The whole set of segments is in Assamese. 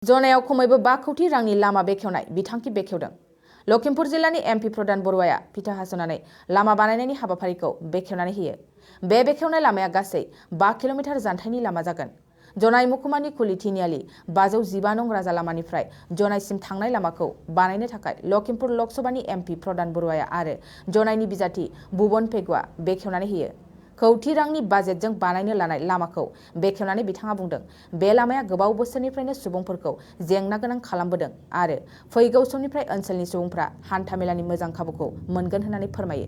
जनायाव खमैबो 5 कोटी रांनि लामा बेखेवनाय बिथांखि बेखेवदों। लखिमपुर जिल्लानि एमपि प्रधान बरुवाया फिथा हास'नानै लामा बानायनायनि हाबाफारिखौ बेखेवनानै होयो। बे बेखेवनाय लामाया गासै 5 किल'मिटार जानथायनि लामा जागोन। जनाय मुखुमानि कुली तिनिआलि 515 नं राजा लामानिफ्राय जनायसिम थांनाय लामाखौ बानायनो थाखाय लखिमपुर लकसभानि एमपि प्रधान बरुवाया आरो जनायनि बिजाथि भुवन पेगुआ बेखेवनानै होयो। कौटि रांनि बाजेटजों बानायनो लानाय लामाखौ बेखेवनानै बिथाङा बुंदों, बे लामाया गोबाव बोसोरनिफ्रायनो सुबुंफोरखौ जेंना गोनां खालामबोदों आरो फैगौ समनिफ्राय ओनसोलनि सुबुंफ्रा हान्थामेलानि मोजां खाबुखौ मोनगोन होननानै फोरमायो।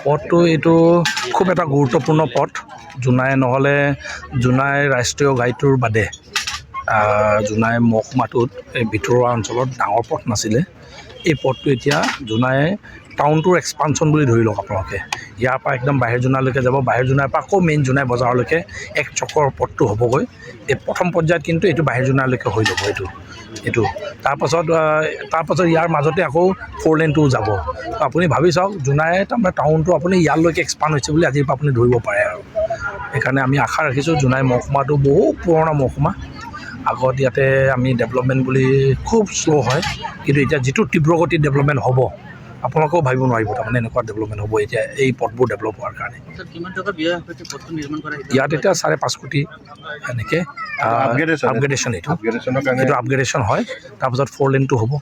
পথটো এইটো খুব এটা গুৰুত্বপূৰ্ণ পথ। জোনাই ৰাষ্ট্ৰীয় ঘাইটোৰ বাদে জোনাই মহকুমাটোত এই ভিতৰুৱা অঞ্চলত ডাঙৰ পথ নাছিলে। এই পথটো এতিয়া জোনাই টাউনটোৰ এক্সপানশ্যন বুলি ধৰি লওক আপোনালোকে। ইয়াৰ পৰা একদম বাহিৰ জোনালৈকে যাব, বাহিৰ জোনাৰ পৰা আকৌ মেইন জোনাই বজাৰলৈকে এক চকৰ পথটো হ'বগৈ। এই প্ৰথম পৰ্যায়ত কিন্তু এইটো বাহিৰ জোনালৈকে হৈ যাব এইটো তাৰপাছত ইয়াৰ মাজতে আকৌ 4 লেনটোও যাব। আপুনি ভাবি চাওক, জোনাই তাৰমানে টাউনটো আপুনি ইয়ালৈকে এক্সপাণ্ড হৈছে বুলি আজিৰ পৰা আপুনি ধৰিব পাৰে আৰু সেইকাৰণে আমি আশা ৰাখিছোঁ। জোনাই মহকুমাটো বহু পুৰণা মহকুমা। আগত ইয়াতে আমি ডেভেলপমেণ্ট বুলি খুব শ্ল' হয়, কিন্তু এতিয়া যিটো তীব্ৰগতিত ডেভেলপমেণ্ট হ'ব আপোনালোকেও ভাবিব নোৱাৰিব। তাৰমানে এনেকুৱা ডেভেলপমেণ্ট হ'ব এতিয়া এই পথবোৰ ডেভেলপ হোৱাৰ কাৰণে। ইয়াত এতিয়া 5.5 কোটি এনেকৈ আপগ্ৰেডেশ্যন এইটো আপগ্ৰেডেশ্যন হয়। তাৰপিছত 4 লেনটো হ'ব।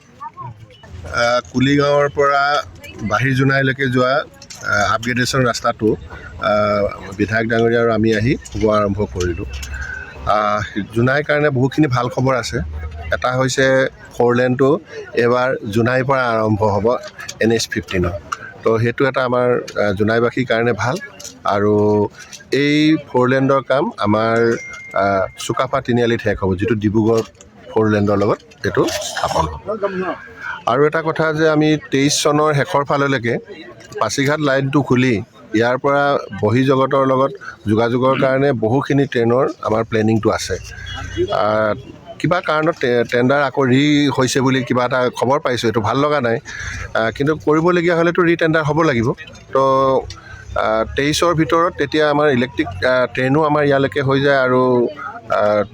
কুলিগাঁৱৰ পৰা বাহিৰ জোনাইলৈকে যোৱা আপগ্ৰেডেশ্যন ৰাস্তাটো বিধায়ক ডাঙৰীয়া আৰু আমি আহি শুভ আৰম্ভ কৰিলোঁ। জোনাইৰ কাৰণে বহুখিনি ভাল খবৰ আছে। এটা হৈছে 4 লেনটো এইবাৰ জোনাইৰ পৰা আৰম্ভ হ'ব NH-15। তো সেইটো এটা আমাৰ জোনাইবাসীৰ কাৰণে ভাল। আৰু এই 4 লেনৰ কাম আমাৰ চুকাফা তিনিআলিত শেষ হ'ব, যিটো ডিব্ৰুগড় 4 লেনৰ লগত এইটো স্থাপন হ'ব। আৰু এটা কথা যে আমি 23 চনৰ শেষৰ ফাললৈকে পাছিঘাট লাইনটো খুলি ইয়াৰ পৰা বহিৰ্জগতৰ লগত যোগাযোগৰ কাৰণে বহুখিনি ট্ৰেইনৰ আমাৰ প্লেনিংটো আছে। কিবা কাৰণত টেণ্ডাৰ আকৌ হৈছে বুলি কিবা এটা খবৰ পাইছোঁ, এইটো ভাল লগা নাই। কিন্তু কৰিবলগীয়া হ'লেতো টেণ্ডাৰ হ'ব লাগিব। তো 23ৰ ভিতৰত তেতিয়া আমাৰ ইলেক্ট্ৰিক ট্ৰেইনো আমাৰ ইয়ালৈকে হৈ যায় আৰু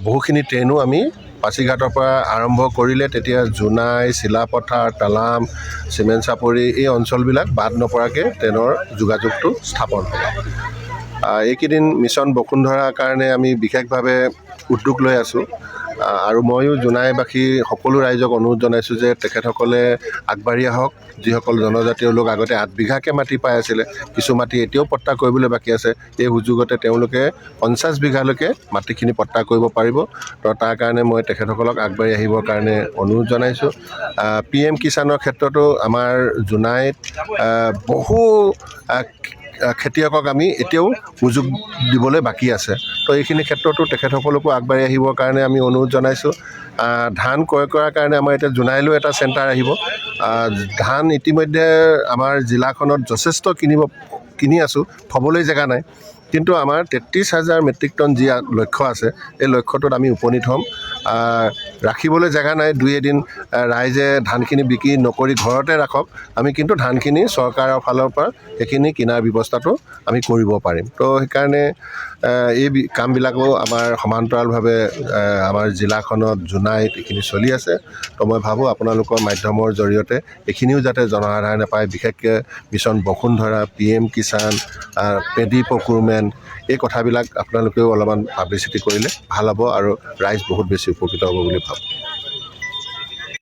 বহুখিনি ট্ৰেইনো আমি পাছিঘাটৰ পৰা আৰম্ভ কৰিলে তেতিয়া জোনাই, চিলাপথাৰ, তালাম, চিমেণ্ট চাপৰি এই অঞ্চলবিলাক বাদ নপৰাকৈ ট্ৰেইনৰ যোগাযোগটো স্থাপন হ'ব। এইকেইদিন মিছন বসুন্ধৰাৰ কাৰণে আমি বিশেষভাৱে উদ্যোগ লৈ আছোঁ। আৰু ময়ো জোনাইবাসী সকলো ৰাইজক অনুৰোধ জনাইছোঁ যে তেখেতসকলে আগবাঢ়ি আহক। যিসকল জনজাতীয় লোক আগতে 8 বিঘাকৈ মাটি পাই আছিলে, কিছু মাটি এতিয়াও পট্টা কৰিবলৈ বাকী আছে, এই সুযোগতে তেওঁলোকে 50 বিঘালৈকে মাটিখিনি পট্টা কৰিব পাৰিব। তো তাৰ কাৰণে মই তেখেতসকলক আগবাঢ়ি আহিবৰ কাৰণে অনুৰোধ জনাইছোঁ। PM কিষাণৰ ক্ষেত্ৰতো আমাৰ জোনাইত বহু খেতিয়কক আমি এতিয়াও সুযোগ দিবলৈ বাকী আছে। তো এইখিনি ক্ষেত্ৰতো তেখেতসকলকো আগবাঢ়ি আহিবৰ কাৰণে আমি অনুৰোধ জনাইছোঁ। ধান ক্ৰয় কৰাৰ কাৰণে আমাৰ এতিয়া জোনাইলৈও এটা চেণ্টাৰ আহিব। ধান ইতিমধ্যে আমাৰ জিলাখনত যথেষ্ট কিনি আছোঁ, থ'বলৈ জেগা নাই। কিন্তু আমাৰ 33,000 মেট্ৰিক টন যি লক্ষ্য আছে, এই লক্ষ্যটোত আমি উপনীত হ'ম। ৰাখিবলৈ জেগা নাই, 2-এদিন ৰাইজে ধানখিনি বিক্ৰী নকৰি ঘৰতে ৰাখক, আমি কিন্তু ধানখিনি চৰকাৰৰ ফালৰ পৰা সেইখিনি কিনাৰ ব্যৱস্থাটো আমি কৰিব পাৰিম। তো সেইকাৰণে এই কামবিলাকো আমাৰ সমান্তৰালভাৱে আমাৰ জিলাখনত জোনাইত এইখিনি চলি আছে। তো মই ভাবোঁ আপোনালোকৰ মাধ্যমৰ জৰিয়তে এইখিনিও যাতে জনসাধাৰণে পায়, বিশেষকৈ মিছন বসুন্ধৰা, PM কিষাণ, পেডি প্ৰকিউৰমেণ্ট, এই কথাবিলাক আপোনালোকেও অলপমান পাব্লিচিটি কৰিলে ভাল হ'ব আৰু ৰাইজ বহুত বেছি উপকৃত হ'ব বুলি ভাবোঁ।